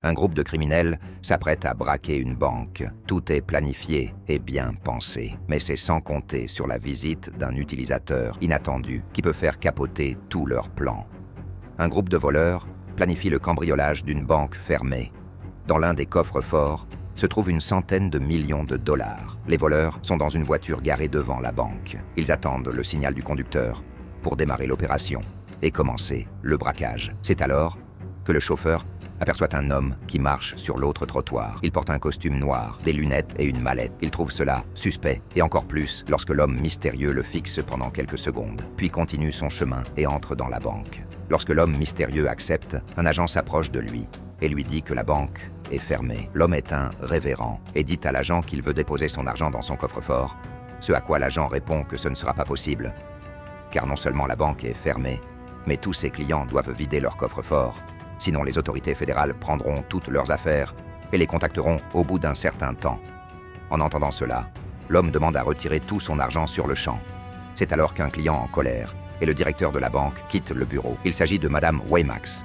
Un groupe de criminels s'apprête à braquer une banque. Tout est planifié et bien pensé, mais c'est sans compter sur la visite d'un utilisateur inattendu qui peut faire capoter tous leurs plans. Un groupe de voleurs planifie le cambriolage d'une banque fermée. Dans l'un des coffres-forts se trouve une centaine de millions de dollars. Les voleurs sont dans une voiture garée devant la banque. Ils attendent le signal du conducteur pour démarrer l'opération et commencer le braquage. C'est alors que le chauffeur aperçoit un homme qui marche sur l'autre trottoir. Il porte un costume noir, des lunettes et une mallette. Il trouve cela suspect, et encore plus lorsque l'homme mystérieux le fixe pendant quelques secondes, puis continue son chemin et entre dans la banque. Lorsque l'homme mystérieux accepte, un agent s'approche de lui et lui dit que la banque est fermée. L'homme est un révérend et dit à l'agent qu'il veut déposer son argent dans son coffre-fort, ce à quoi l'agent répond que ce ne sera pas possible, car non seulement la banque est fermée, mais tous ses clients doivent vider leur coffre-fort. Sinon, les autorités fédérales prendront toutes leurs affaires et les contacteront au bout d'un certain temps. En entendant cela, l'homme demande à retirer tout son argent sur le champ. C'est alors qu'un client en colère et le directeur de la banque quittent le bureau. Il s'agit de Madame Waymax.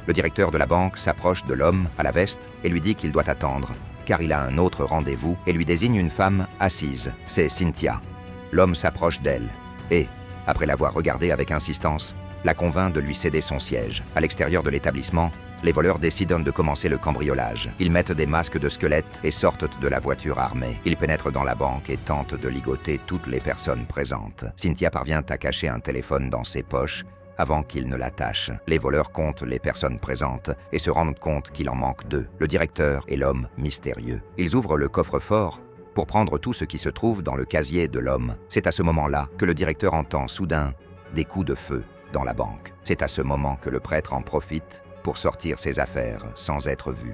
Le directeur de la banque s'approche de l'homme à la veste et lui dit qu'il doit attendre, car il a un autre rendez-vous et lui désigne une femme assise. C'est Cynthia. L'homme s'approche d'elle et, après l'avoir regardée avec insistance, la convainc de lui céder son siège. À l'extérieur de l'établissement, les voleurs décident de commencer le cambriolage. Ils mettent des masques de squelettes et sortent de la voiture armée. Ils pénètrent dans la banque et tentent de ligoter toutes les personnes présentes. Cynthia parvient à cacher un téléphone dans ses poches avant qu'il ne l'attache. Les voleurs comptent les personnes présentes et se rendent compte qu'il en manque deux, le directeur et l'homme mystérieux. Ils ouvrent le coffre-fort pour prendre tout ce qui se trouve dans le casier de l'homme. C'est à ce moment-là que le directeur entend soudain des coups de feu dans la banque. C'est à ce moment que le prêtre en profite pour sortir ses affaires sans être vu.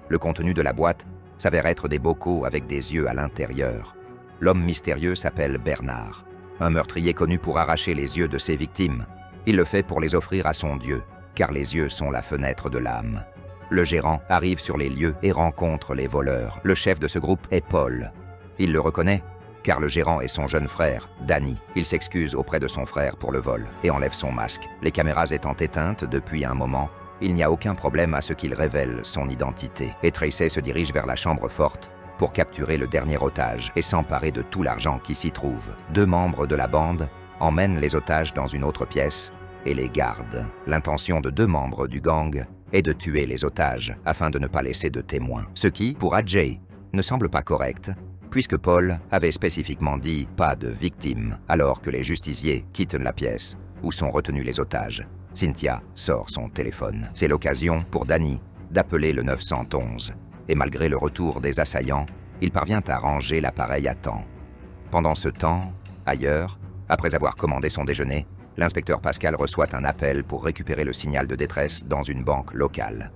Le contenu de la boîte s'avère être des bocaux avec des yeux à l'intérieur. L'homme mystérieux s'appelle Bernard, un meurtrier connu pour arracher les yeux de ses victimes. Il le fait pour les offrir à son Dieu, car les yeux sont la fenêtre de l'âme. Le gérant arrive sur les lieux et rencontre les voleurs. Le chef de ce groupe est Paul. Il le reconnaît, car le gérant est son jeune frère, Danny. Il s'excuse auprès de son frère pour le vol et enlève son masque. Les caméras étant éteintes depuis un moment, il n'y a aucun problème à ce qu'il révèle son identité. Et Tracy se dirige vers la chambre forte pour capturer le dernier otage et s'emparer de tout l'argent qui s'y trouve. Deux membres de la bande emmènent les otages dans une autre pièce et les gardent. L'intention de deux membres du gang est de tuer les otages afin de ne pas laisser de témoins. Ce qui, pour Ajay, ne semble pas correct, puisque Paul avait spécifiquement dit « pas de victimes », alors que les justiciers quittent la pièce où sont retenus les otages. Cynthia sort son téléphone. C'est l'occasion pour Danny d'appeler le 911. Et malgré le retour des assaillants, il parvient à ranger l'appareil à temps. Pendant ce temps, ailleurs, après avoir commandé son déjeuner, l'inspecteur Pascal reçoit un appel pour récupérer le signal de détresse dans une banque locale.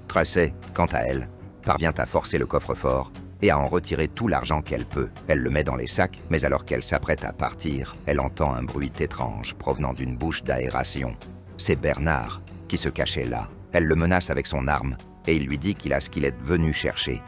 Tracy, quant à elle, parvient à forcer le coffre-fort et à en retirer tout l'argent qu'elle peut. Elle le met dans les sacs, mais alors qu'elle s'apprête à partir, elle entend un bruit étrange provenant d'une bouche d'aération. C'est Bernard qui se cachait là. Elle le menace avec son arme et il lui dit qu'il a ce qu'il est venu chercher,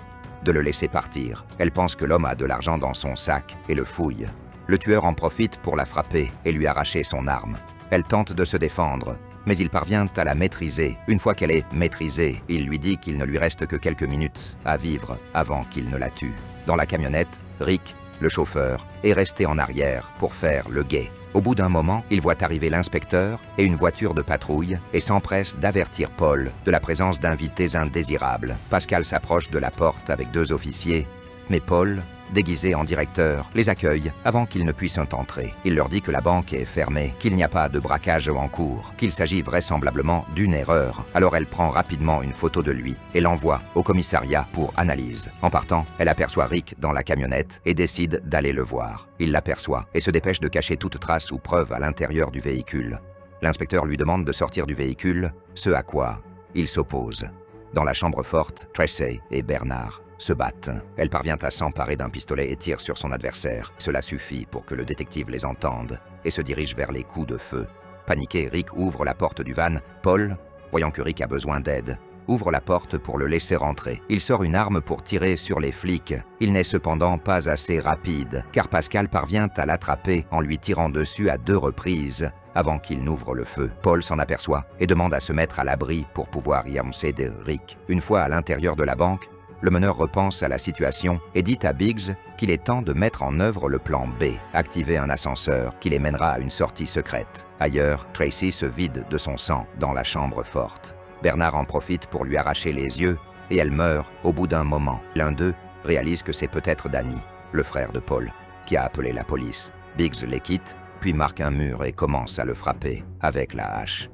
de le laisser partir. Elle pense que l'homme a de l'argent dans son sac et le fouille. Le tueur en profite pour la frapper et lui arracher son arme. Elle tente de se défendre, mais il parvient à la maîtriser. Une fois qu'elle est maîtrisée, il lui dit qu'il ne lui reste que quelques minutes à vivre avant qu'il ne la tue. Dans la camionnette, Rick, le chauffeur, est resté en arrière pour faire le guet. Au bout d'un moment, il voit arriver l'inspecteur et une voiture de patrouille et s'empresse d'avertir Paul de la présence d'invités indésirables. Pascal s'approche de la porte avec deux officiers, mais Paul, déguisé en directeur, les accueille avant qu'ils ne puissent entrer. Il leur dit que la banque est fermée, qu'il n'y a pas de braquage en cours, qu'il s'agit vraisemblablement d'une erreur. Alors elle prend rapidement une photo de lui et l'envoie au commissariat pour analyse. En partant, elle aperçoit Rick dans la camionnette et décide d'aller le voir. Il l'aperçoit et se dépêche de cacher toute trace ou preuve à l'intérieur du véhicule. L'inspecteur lui demande de sortir du véhicule, ce à quoi il s'oppose. Dans la chambre forte, Tracy et Bernard se battent. Elle parvient à s'emparer d'un pistolet et tire sur son adversaire. Cela suffit pour que le détective les entende et se dirige vers les coups de feu. Paniqué, Rick ouvre la porte du van. Paul, voyant que Rick a besoin d'aide, ouvre la porte pour le laisser rentrer. Il sort une arme pour tirer sur les flics. Il n'est cependant pas assez rapide, car Pascal parvient à l'attraper en lui tirant dessus à 2 reprises avant qu'il n'ouvre le feu. Paul s'en aperçoit et demande à se mettre à l'abri pour pouvoir y annoncer Rick. Une fois à l'intérieur de la banque, le meneur repense à la situation et dit à Biggs qu'il est temps de mettre en œuvre le plan B, activer un ascenseur qui les mènera à une sortie secrète. Ailleurs, Tracy se vide de son sang dans la chambre forte. Bernard en profite pour lui arracher les yeux et elle meurt au bout d'un moment. L'un d'eux réalise que c'est peut-être Danny, le frère de Paul, qui a appelé la police. Biggs les quitte, puis marque un mur et commence à le frapper avec la hache.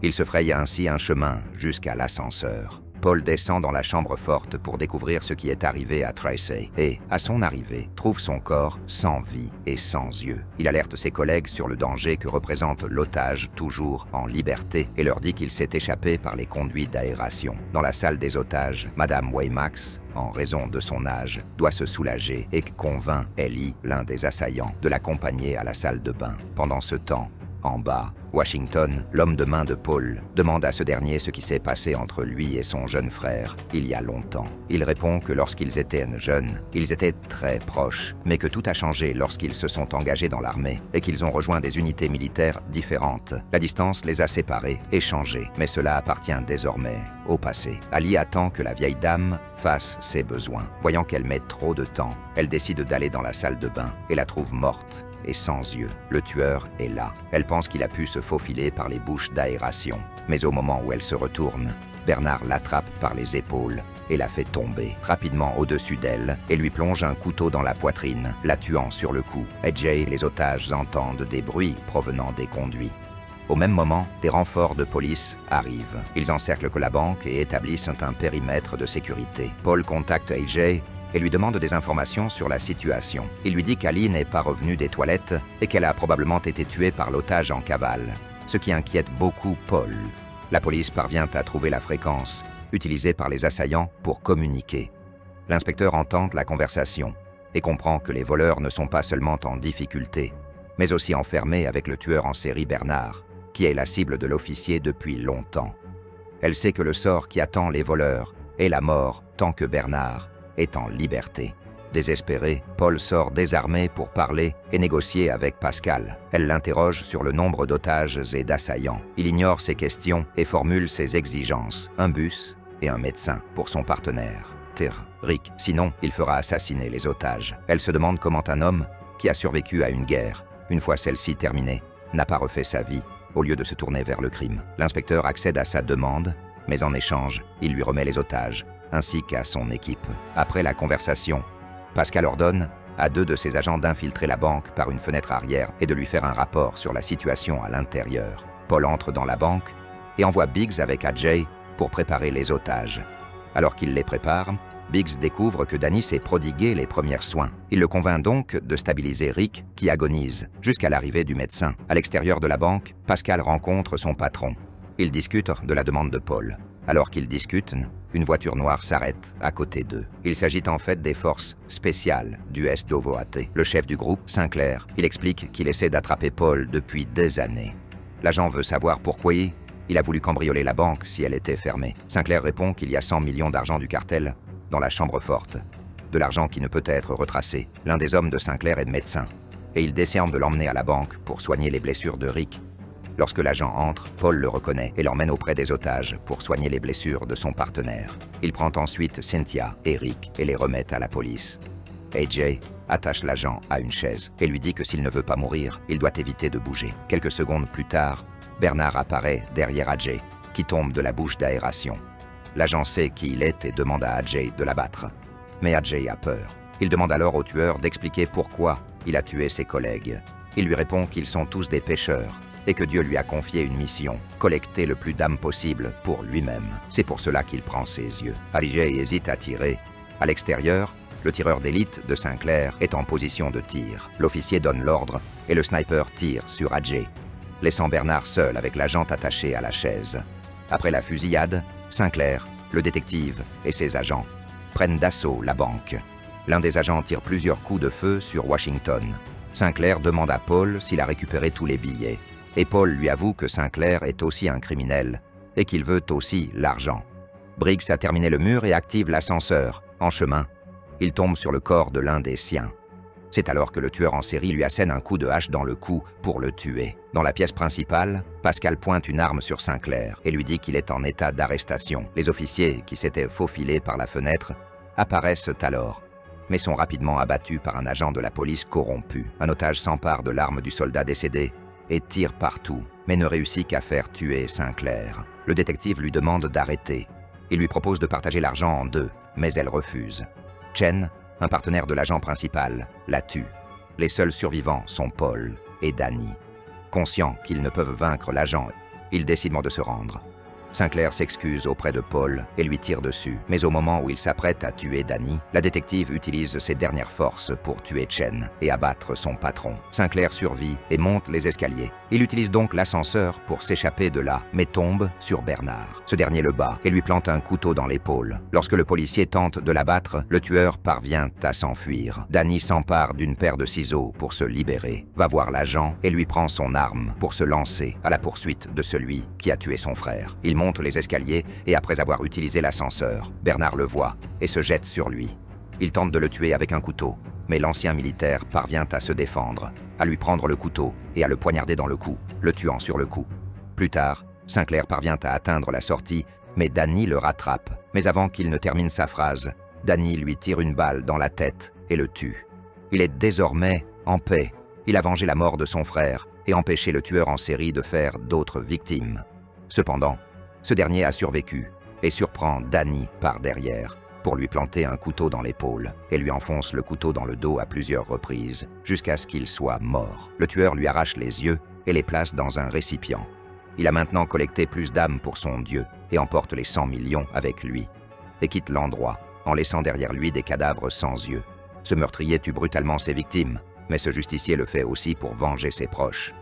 Il se fraye ainsi un chemin jusqu'à l'ascenseur. Paul descend dans la chambre forte pour découvrir ce qui est arrivé à Tracy et, à son arrivée, trouve son corps sans vie et sans yeux. Il alerte ses collègues sur le danger que représente l'otage toujours en liberté et leur dit qu'il s'est échappé par les conduits d'aération. Dans la salle des otages, Madame Waymax, en raison de son âge, doit se soulager et convainc Ellie, l'un des assaillants, de l'accompagner à la salle de bain. Pendant ce temps, en bas, Washington, l'homme de main de Paul, demande à ce dernier ce qui s'est passé entre lui et son jeune frère il y a longtemps. Il répond que lorsqu'ils étaient jeunes, ils étaient très proches, mais que tout a changé lorsqu'ils se sont engagés dans l'armée et qu'ils ont rejoint des unités militaires différentes. La distance les a séparés et changés, mais cela appartient désormais au passé. Ali attend que la vieille dame fasse ses besoins. Voyant qu'elle met trop de temps, elle décide d'aller dans la salle de bain et la trouve morte et sans yeux. Le tueur est là. Elle pense qu'il a pu se faufiler par les bouches d'aération. Mais au moment où elle se retourne, Bernard l'attrape par les épaules et la fait tomber rapidement au-dessus d'elle et lui plonge un couteau dans la poitrine, la tuant sur le coup. AJ et les otages entendent des bruits provenant des conduits. Au même moment, des renforts de police arrivent. Ils encerclent la banque et établissent un périmètre de sécurité. Paul contacte AJ et lui demande des informations sur la situation. Il lui dit qu'Ali n'est pas revenue des toilettes et qu'elle a probablement été tuée par l'otage en cavale, ce qui inquiète beaucoup Paul. La police parvient à trouver la fréquence utilisée par les assaillants pour communiquer. L'inspecteur entend la conversation et comprend que les voleurs ne sont pas seulement en difficulté, mais aussi enfermés avec le tueur en série Bernard, qui est la cible de l'officier depuis longtemps. Elle sait que le sort qui attend les voleurs est la mort tant que Bernard est en liberté. Désespéré, Paul sort désarmé pour parler et négocier avec Pascal. Elle l'interroge sur le nombre d'otages et d'assaillants. Il ignore ses questions et formule ses exigences. Un bus et un médecin pour son partenaire, Rick. Sinon, il fera assassiner les otages. Elle se demande comment un homme qui a survécu à une guerre, une fois celle-ci terminée, n'a pas refait sa vie au lieu de se tourner vers le crime. L'inspecteur accède à sa demande, mais en échange, il lui remet les otages ainsi qu'à son équipe. Après la conversation, Pascal ordonne à 2 de ses agents d'infiltrer la banque par une fenêtre arrière et de lui faire un rapport sur la situation à l'intérieur. Paul entre dans la banque et envoie Biggs avec AJ pour préparer les otages. Alors qu'il les prépare, Biggs découvre que Danny s'est prodigué les premiers soins. Il le convainc donc de stabiliser Rick, qui agonise, jusqu'à l'arrivée du médecin. À l'extérieur de la banque, Pascal rencontre son patron. Ils discutent de la demande de Paul. Alors qu'ils discutent, une voiture noire s'arrête à côté d'eux. Il s'agit en fait des forces spéciales du SWAT. Le chef du groupe, Sinclair, il explique qu'il essaie d'attraper Paul depuis des années. L'agent veut savoir pourquoi il a voulu cambrioler la banque si elle était fermée. Sinclair répond qu'il y a 100 millions d'argent du cartel dans la chambre forte. De l'argent qui ne peut être retracé. L'un des hommes de Sinclair est médecin, et il décide de l'emmener à la banque pour soigner les blessures de Rick. Lorsque l'agent entre, Paul le reconnaît et l'emmène auprès des otages pour soigner les blessures de son partenaire. Il prend ensuite Cynthia et Rick et les remet à la police. AJ attache l'agent à une chaise et lui dit que s'il ne veut pas mourir, il doit éviter de bouger. Quelques secondes plus tard, Bernard apparaît derrière AJ, qui tombe de la bouche d'aération. L'agent sait qui il est et demande à AJ de l'abattre. Mais AJ a peur. Il demande alors au tueur d'expliquer pourquoi il a tué ses collègues. Il lui répond qu'ils sont tous des pêcheurs et que Dieu lui a confié une mission, collecter le plus d'âmes possible pour lui-même. C'est pour cela qu'il prend ses yeux. AJ hésite à tirer. À l'extérieur, le tireur d'élite de Sinclair est en position de tir. L'officier donne l'ordre et le sniper tire sur AJ, laissant Bernard seul avec l'agent attaché à la chaise. Après la fusillade, Sinclair, le détective et ses agents prennent d'assaut la banque. L'un des agents tire plusieurs coups de feu sur Washington. Sinclair demande à Paul s'il a récupéré tous les billets. Et Paul lui avoue que Sinclair est aussi un criminel et qu'il veut aussi l'argent. Briggs a terminé le mur et active l'ascenseur. En chemin, il tombe sur le corps de l'un des siens. C'est alors que le tueur en série lui assène un coup de hache dans le cou pour le tuer. Dans la pièce principale, Pascal pointe une arme sur Sinclair et lui dit qu'il est en état d'arrestation. Les officiers, qui s'étaient faufilés par la fenêtre, apparaissent alors, mais sont rapidement abattus par un agent de la police corrompu. Un otage s'empare de l'arme du soldat décédé et tire partout, mais ne réussit qu'à faire tuer Sinclair. Le détective lui demande d'arrêter. Il lui propose de partager l'argent en deux, mais elle refuse. Chen, un partenaire de l'agent principal, la tue. Les seuls survivants sont Paul et Danny. Conscients qu'ils ne peuvent vaincre l'agent, ils décident de se rendre. Sinclair s'excuse auprès de Paul et lui tire dessus. Mais au moment où il s'apprête à tuer Danny, la détective utilise ses dernières forces pour tuer Chen et abattre son patron. Sinclair survit et monte les escaliers. Il utilise donc l'ascenseur pour s'échapper de là, mais tombe sur Bernard. Ce dernier le bat et lui plante un couteau dans l'épaule. Lorsque le policier tente de l'abattre, le tueur parvient à s'enfuir. Danny s'empare d'une paire de ciseaux pour se libérer, va voir l'agent et lui prend son arme pour se lancer à la poursuite de celui qui a tué son frère. Il monte les escaliers et après avoir utilisé l'ascenseur, Bernard le voit et se jette sur lui. Il tente de le tuer avec un couteau, mais l'ancien militaire parvient à se défendre, à lui prendre le couteau et à le poignarder dans le cou, le tuant sur le coup. Plus tard, Sinclair parvient à atteindre la sortie, mais Danny le rattrape. Mais avant qu'il ne termine sa phrase, Danny lui tire une balle dans la tête et le tue. Il est désormais en paix. Il a vengé la mort de son frère et empêché le tueur en série de faire d'autres victimes. Cependant, ce dernier a survécu et surprend Danny par derrière pour lui planter un couteau dans l'épaule et lui enfonce le couteau dans le dos à plusieurs reprises jusqu'à ce qu'il soit mort. Le tueur lui arrache les yeux et les place dans un récipient. Il a maintenant collecté plus d'âmes pour son dieu et emporte les 100 millions avec lui et quitte l'endroit en laissant derrière lui des cadavres sans yeux. Ce meurtrier tue brutalement ses victimes, mais ce justicier le fait aussi pour venger ses proches.